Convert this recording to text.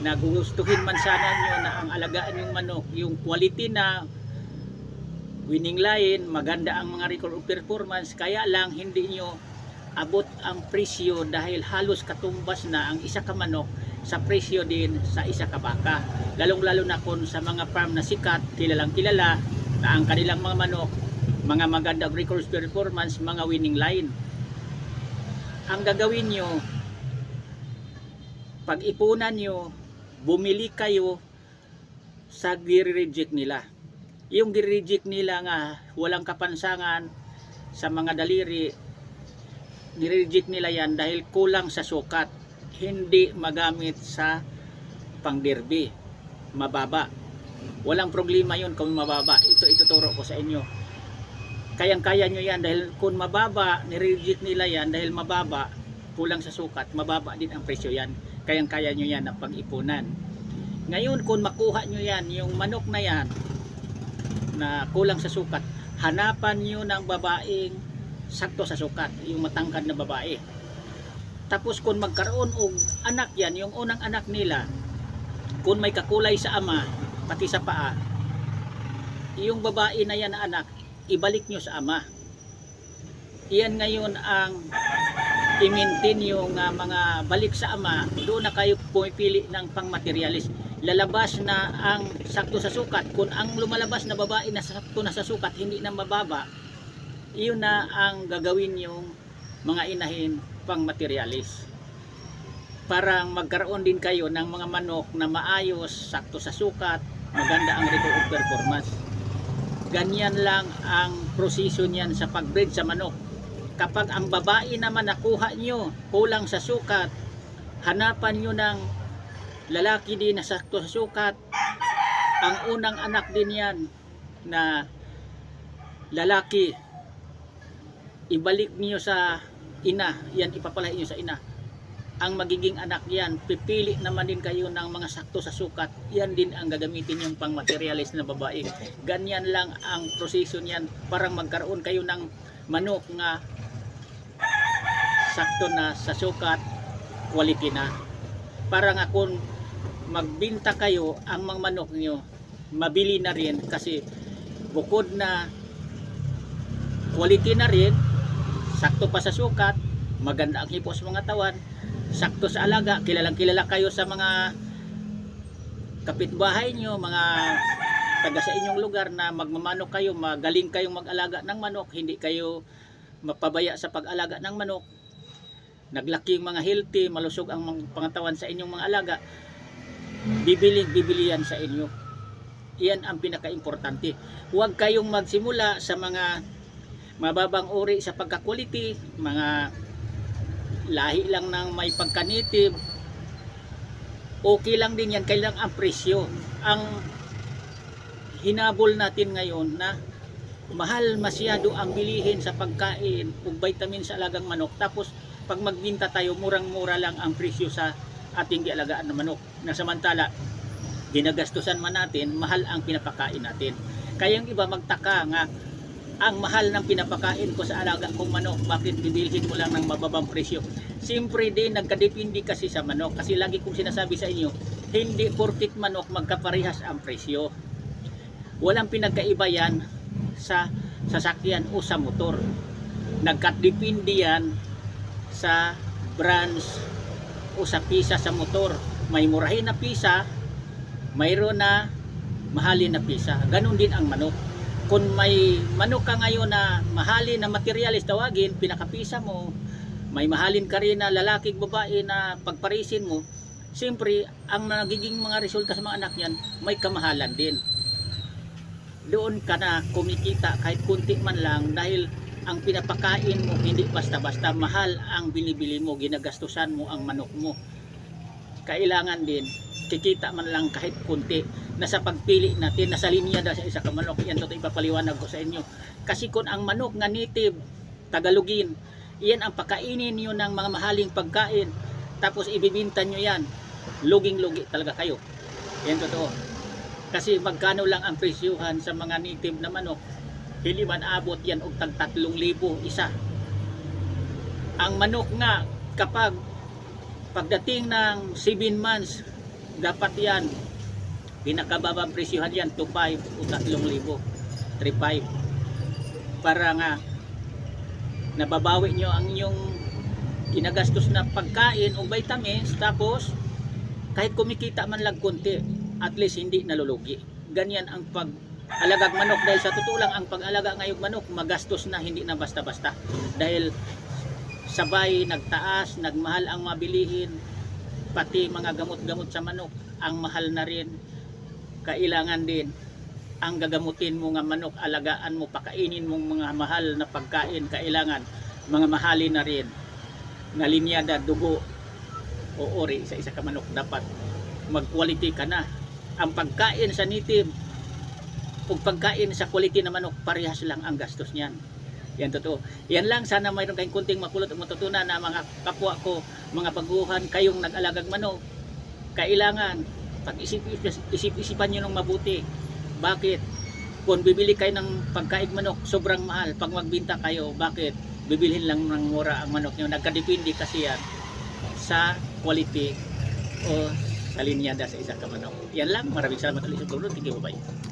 nagustuhin man sana nyo na ang alagaan yung manok, yung quality na winning line, maganda ang mga record of performance, kaya lang hindi nyo abot ang presyo dahil halos katumbas na ang isa ka manok sa presyo din sa isa ka baka. Lalong lalo na kung sa mga farm na sikat, kilalang kilala na ang kanilang mga manok, mga magandang record of performance, mga winning line. Ang gagawin nyo, pag-ipunan nyo, bumili kayo sa gire-reject nila. Yung gire-reject nila nga walang kapansangan sa mga daliri, nire-reject nila yan dahil kulang sa sukat, hindi magamit sa pang-derby, mababa. Walang problema yun kung mababa. Ito ituturo ko sa inyo. Kayang-kaya nyo yan dahil kung mababa, nire-reject nila yan dahil mababa, kulang sa sukat, mababa din ang presyo yan. Kayang-kaya nyo yan ang pag-ipunan. Ngayon kung makuha nyo yan, yung manok na yan na kulang sa sukat, hanapan nyo ng babaeng sakto sa sukat, yung matangkad na babae. Tapos kung magkaroon og anak yan, yung unang anak nila, kung may kakulay sa ama pati sa paa, yung babae na yan na anak, ibalik nyo sa ama. Iyan ngayon ang i-maintain yung mga balik sa ama. Doon na kayo pumipili ng pang-materialis. Lalabas na ang sakto sa sukat. Kung ang lumalabas na babae na sakto na sa sukat, hindi na mababa, iyon na ang gagawin yung mga inahin pang-materialis. Parang magkaroon din kayo ng mga manok na maayos, sakto sa sukat, maganda ang record of performance. Ganyan lang ang proseso niyan sa pag-breed sa manok. Kapag ang babae naman nakuha nyo, kulang sa sukat, hanapan nyo ng lalaki din na sakto sa sukat. Ang unang anak din yan na lalaki, ibalik niyo sa ina, yan ipapalahin niyo sa ina. Ang magiging anak yan, pipili naman din kayo ng mga sakto sa sukat, yan din ang gagamitin yung pang materialis na babae. Ganyan lang ang proseso niyan, parang magkaroon kayo ng manok nga sakto na sa sukat, quality na. Para nga kung magbinta kayo, ang mga manok nyo mabili na rin kasi bukod na quality na rin, sakto pa sa sukat, maganda ang hipo sa mga tawan, sakto sa alaga, kilalang kilala kayo sa mga kapitbahay nyo, mga taga sa inyong lugar na magmamanok kayo, magaling kayong mag-alaga ng manok, hindi kayo mapabaya sa pag-alaga ng manok, naglaki yung mga healthy, malusog ang pangatawan sa inyong mga alaga, bibili yan sa inyo. Iyan ang pinaka-importante. Huwag kayong magsimula sa mga mababang uri sa pagka-quality, mga lahi lang ng may pagka-native. Okay lang din yan, kailang ang presyo. Ang hinabol natin ngayon na mahal masyado ang bilihin sa pagkain ug vitamin sa alagang manok, tapos pag magbinta tayo, murang-mura lang ang presyo sa ating gialagaan na manok, na samantala ginagastusan man natin, mahal ang pinapakain natin. Kaya yung iba magtaka nga, ang mahal ng pinapakain ko sa alaga kong manok, bakit bibilhin mo lang ng mababang presyo? Siyempre din, nagkadepende kasi sa manok, kasi lagi kong sinasabi sa inyo, hindi porkit manok magkaparehas ang presyo. Walang pinagkaiba yan sa sasakyan o sa motor. Nagkadepende yan sa brands o sa pisa sa motor. May murahin na pisa, mayroon na mahalin na pisa. Ganon din ang manok. Kung may manok ka ngayon na mahalin na materialis, tawagin, pinakapisa mo, may mahalin ka rin na lalaki babae na pagparisin mo, siyempre ang nagiging mga resulta sa mga anak niyan, may kamahalan din. Doon ka na kumikita kahit kunti man lang, dahil ang pinapakain mo hindi basta-basta, mahal ang binibili mo, ginagastusan mo ang manok mo. Kailangan din kikita man lang kahit kunti na sa pagpili natin, nasa linya da sa isa ka manok. Yan totoo, ipapaliwanag ko sa inyo. Kasi kung ang manok nga native, Tagalogin, iyan ang pakainin nyo ng mga mahaling pagkain, tapos ibibinta nyo yan, luging-lugi talaga kayo. Yan totoo. Kasi magkano lang ang presyuhan sa mga native na manok, hindi man abot yan og tag 3,000 isa. Ang manok nga, kapag pagdating ng 7 months, dapat yan, pinakababang presyohan yan, 2.5 o 3,000, 3.5. Para nga, nababawi nyo ang inyong ginagastos na pagkain o vitamins, tapos, kahit kumikita man lang konti, at least hindi nalulugi. Ganyan ang pag-alagag manok, dahil sa totoo lang, ang pag-alaga ngayong manok, magastos na, hindi na basta-basta. Dahil, sabay, nagtaas, nagmahal ang mabilihin, pati mga gamot-gamot sa manok, ang mahal na rin. Kailangan din, ang gagamutin mo nga manok, alagaan mo, pakainin mong mga mahal na pagkain, kailangan, mga mahalin na rin, na linyada, dugo, o ori sa isa ka manok, dapat mag-quality ka na. Ang pagkain sa native, o pagkain sa quality na manok, parehas lang ang gastos niyan. Yan totoo. Yan lang, sana mayroon kayong kunting makulot at matutunan na mga kapwa ko, mga baguhan, kayong nag-alagang manok. Kailangan, pag-isip-isipan nyo ng mabuti. Bakit? Kung bibili kayo ng pagkaig manok, sobrang mahal. Pag magbinta kayo, bakit? Bibilhin lang ng mura ang manok nyo. Nagkadepende kasi yan sa quality o sa linyada sa isa ka manok. Yan lang. Maraming salamat ulit sa pagpunod. Thank you. Bye.